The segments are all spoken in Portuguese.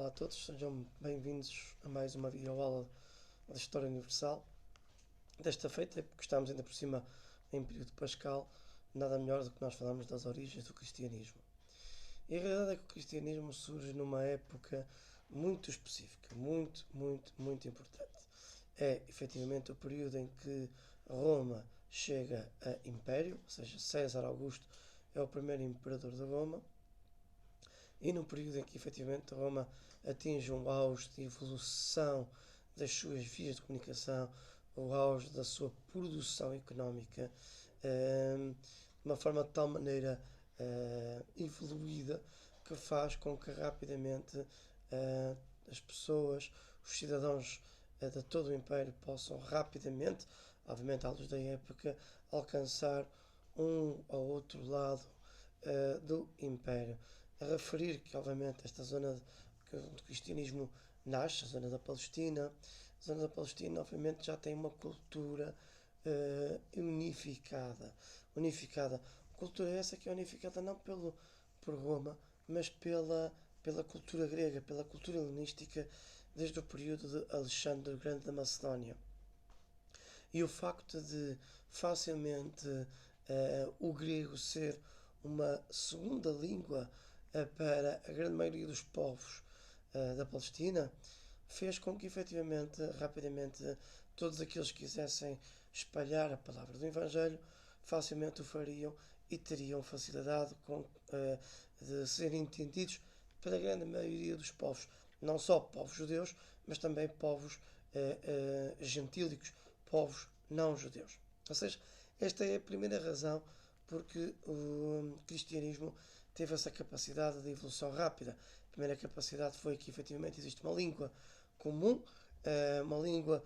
Olá a todos, sejam bem-vindos a mais uma videoaula da História Universal. Desta feita, porque estamos ainda por cima em período pascal, nada melhor do que nós falarmos das origens do cristianismo. E a realidade é que o cristianismo surge numa época muito específica, muito importante. É, efetivamente, o período em que Roma chega a império, ou seja, César Augusto é o primeiro imperador de Roma, e no período em que efetivamente Roma atinge um auge de evolução das suas vias de comunicação, o auge da sua produção económica, de uma forma de tal maneira evoluída que faz com que rapidamente as pessoas, os cidadãos de todo o Império possam rapidamente, obviamente à luz da época, alcançar um ou outro lado do Império. A referir que, obviamente, esta zona que o cristianismo nasce, a zona da Palestina, obviamente, já tem uma cultura unificada. Cultura essa que é unificada não por Roma, mas pela cultura grega, pela cultura helenística, desde o período de Alexandre o Grande da Macedónia. E o facto de facilmente o grego ser uma segunda língua para a grande maioria dos povos da Palestina fez com que efetivamente, rapidamente, todos aqueles que quisessem espalhar a palavra do Evangelho facilmente o fariam e teriam facilidade de serem entendidos pela grande maioria dos povos, não só povos judeus, mas também povos gentílicos, povos não judeus. Ou seja, esta é a primeira razão porque o cristianismo teve essa capacidade de evolução rápida. A primeira capacidade foi que efetivamente existe uma língua comum, uma língua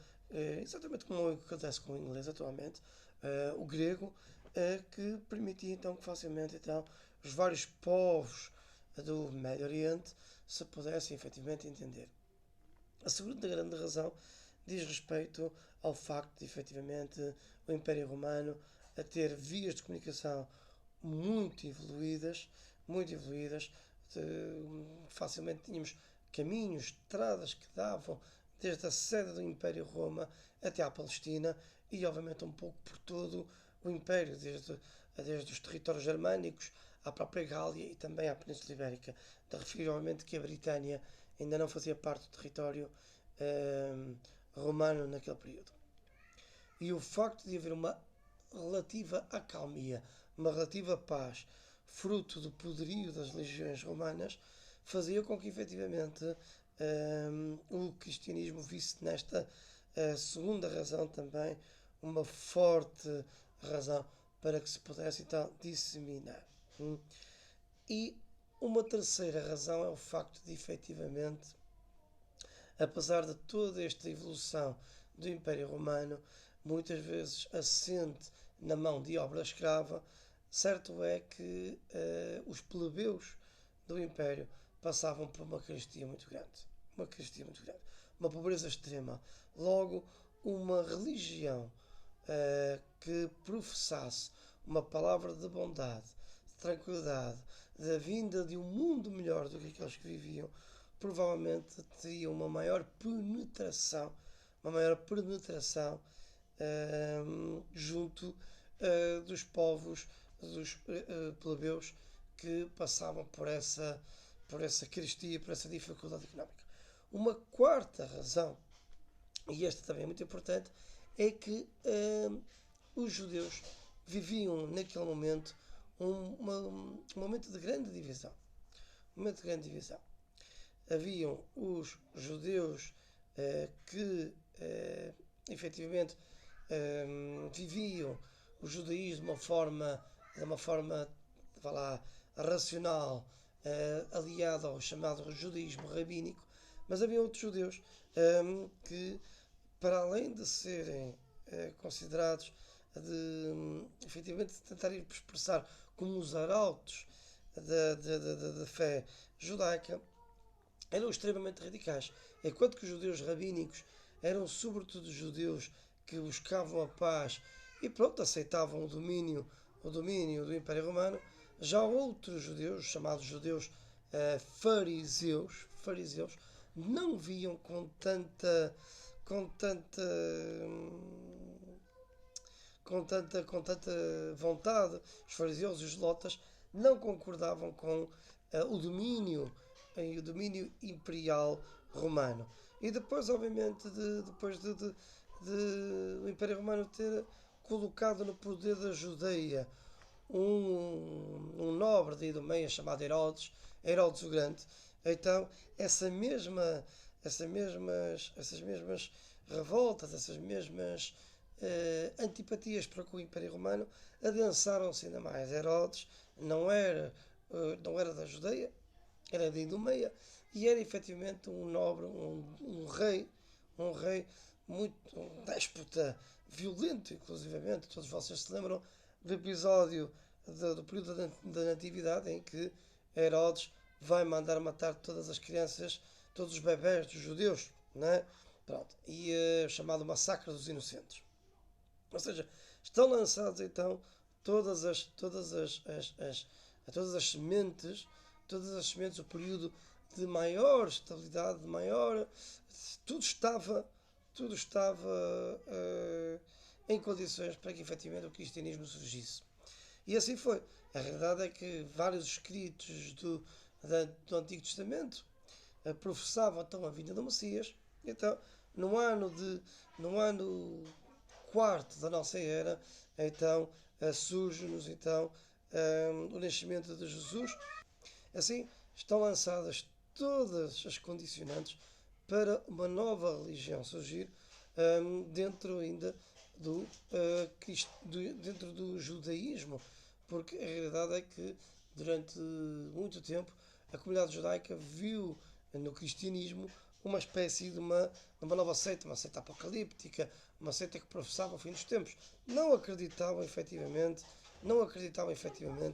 exatamente como acontece com o inglês atualmente, o grego, que permitia então que facilmente então, os vários povos do Médio Oriente se pudessem efetivamente entender. A segunda grande razão diz respeito ao facto de efetivamente o Império Romano a ter vias de comunicação muito evoluídas, facilmente tínhamos caminhos, estradas que davam desde a sede do Império Roma até à Palestina e obviamente um pouco por todo o Império, desde os territórios germânicos à própria Gália e também à Península Ibérica. De referir obviamente que a Britânia ainda não fazia parte do território romano naquele período. E o facto de haver uma relativa acalmia, uma relativa paz, fruto do poderio das legiões romanas, fazia com que efetivamente o cristianismo visse nesta segunda razão também uma forte razão para que se pudesse então disseminar. E uma terceira razão é o facto de efetivamente, apesar de toda esta evolução do Império Romano, muitas vezes assente na mão de obra escrava, certo é que os plebeus do Império passavam por uma carestia muito grande. Uma pobreza extrema. Logo, uma religião que professasse uma palavra de bondade, de tranquilidade, da vinda de um mundo melhor do que aqueles que viviam, provavelmente teria uma maior penetração junto dos povos, dos plebeus que passavam por essa carestia, por essa dificuldade económica. Uma quarta razão, e esta também é muito importante, é que os judeus viviam naquele momento um momento de grande divisão. Haviam os judeus que efetivamente viviam o judaísmo de uma forma vá lá, racional, aliado ao chamado judaísmo rabínico, mas havia outros judeus que, para além de serem considerados efetivamente tentarem expressar como os arautos da fé judaica, eram extremamente radicais. Enquanto que os judeus rabínicos eram sobretudo judeus que buscavam a paz e pronto, aceitavam o domínio do Império Romano, já outros judeus, chamados judeus fariseus não viam com tanta com tanta vontade. Os fariseus e os lotas não concordavam com o domínio imperial romano. E depois, obviamente, depois de o Império Romano ter colocado no poder da Judeia um nobre da Idumeia chamado Herodes o Grande, então essas mesmas revoltas, essas mesmas antipatias para com o Império Romano adensaram-se ainda mais. Herodes não era da Judeia, era da Idumeia e era efetivamente um nobre, um rei muito um déspota, violento, inclusivamente. Todos vocês se lembram do episódio do período da Natividade em que Herodes vai mandar matar todas as crianças, todos os bebés dos judeus, né? Pronto. E chamado Massacre dos Inocentes. Ou seja, estão lançadas então todas as sementes, o período de maior estabilidade, de maior, tudo estava, tudo estava em condições para que efetivamente o cristianismo surgisse. E assim foi. A realidade é que vários escritos do Antigo Testamento professavam então a vinda do Messias. Então, no ano quarto da nossa era, então surge-nos então o nascimento de Jesus. Assim, estão lançadas todas as condicionantes para uma nova religião surgir dentro ainda dentro do judaísmo, porque a realidade é que durante muito tempo a comunidade judaica viu no cristianismo uma espécie de uma nova seita, uma seita apocalíptica, uma seita que professava o fim dos tempos. Não acreditavam efetivamente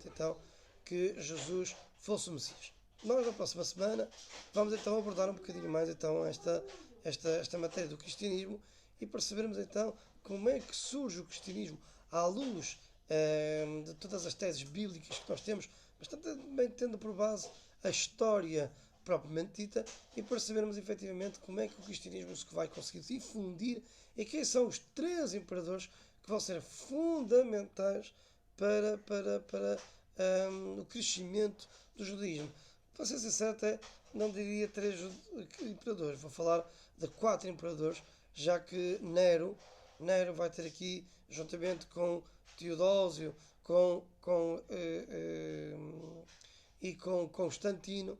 então que Jesus fosse o Messias. Nós na próxima semana vamos então abordar um bocadinho mais então esta matéria do cristianismo e percebermos então como é que surge o cristianismo à luz de todas as teses bíblicas que nós temos, mas também tendo por base a história propriamente dita e percebermos efetivamente como é que o cristianismo se vai conseguir difundir e quem são os três imperadores que vão ser fundamentais para o crescimento do judaísmo. Para ser sincero, até não diria três imperadores, vou falar de 4 imperadores, já que Nero vai ter aqui, juntamente com Teodósio e com Constantino,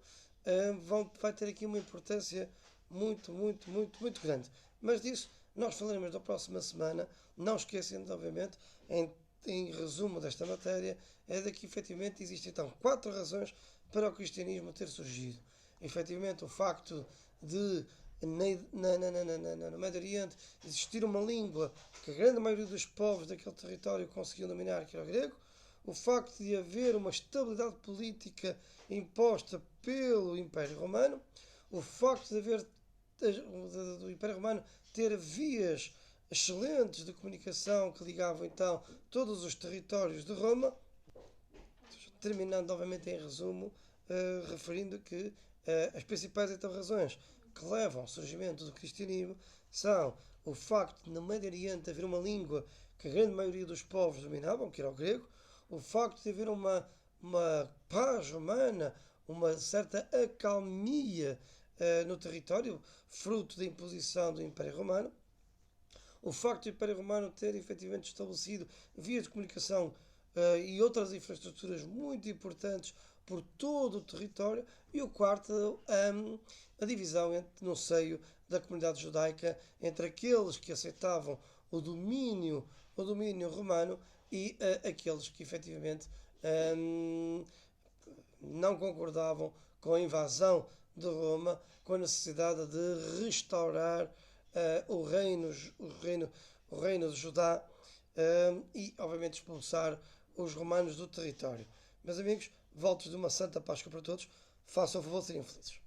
vai ter aqui uma importância muito grande. Mas disso nós falaremos na próxima semana, não esquecendo, obviamente, em resumo desta matéria, é de que efetivamente existem então 4 razões para o cristianismo ter surgido. Efetivamente, o facto de no Médio Oriente existir uma língua que a grande maioria dos povos daquele território conseguiam dominar, que era o grego, o facto de haver uma estabilidade política imposta pelo Império Romano, o facto do Império Romano ter vias excelentes de comunicação que ligavam então todos os territórios de Roma, terminando novamente em resumo, referindo que as principais então razões que levam ao surgimento do cristianismo são o facto de no Médio Oriente haver uma língua que a grande maioria dos povos dominavam, que era o grego, o facto de haver uma paz romana, uma certa acalmia no território, fruto da imposição do Império Romano, o facto do Império Romano ter efetivamente estabelecido vias de comunicação e outras infraestruturas muito importantes por todo o território, e o quarto, a divisão no seio da comunidade judaica entre aqueles que aceitavam o domínio romano e aqueles que efetivamente não concordavam com a invasão de Roma, com a necessidade de restaurar o reino de Judá e, obviamente, expulsar os romanos do território. Meus amigos, votos de uma santa Páscoa para todos. Façam o favor de serem felizes.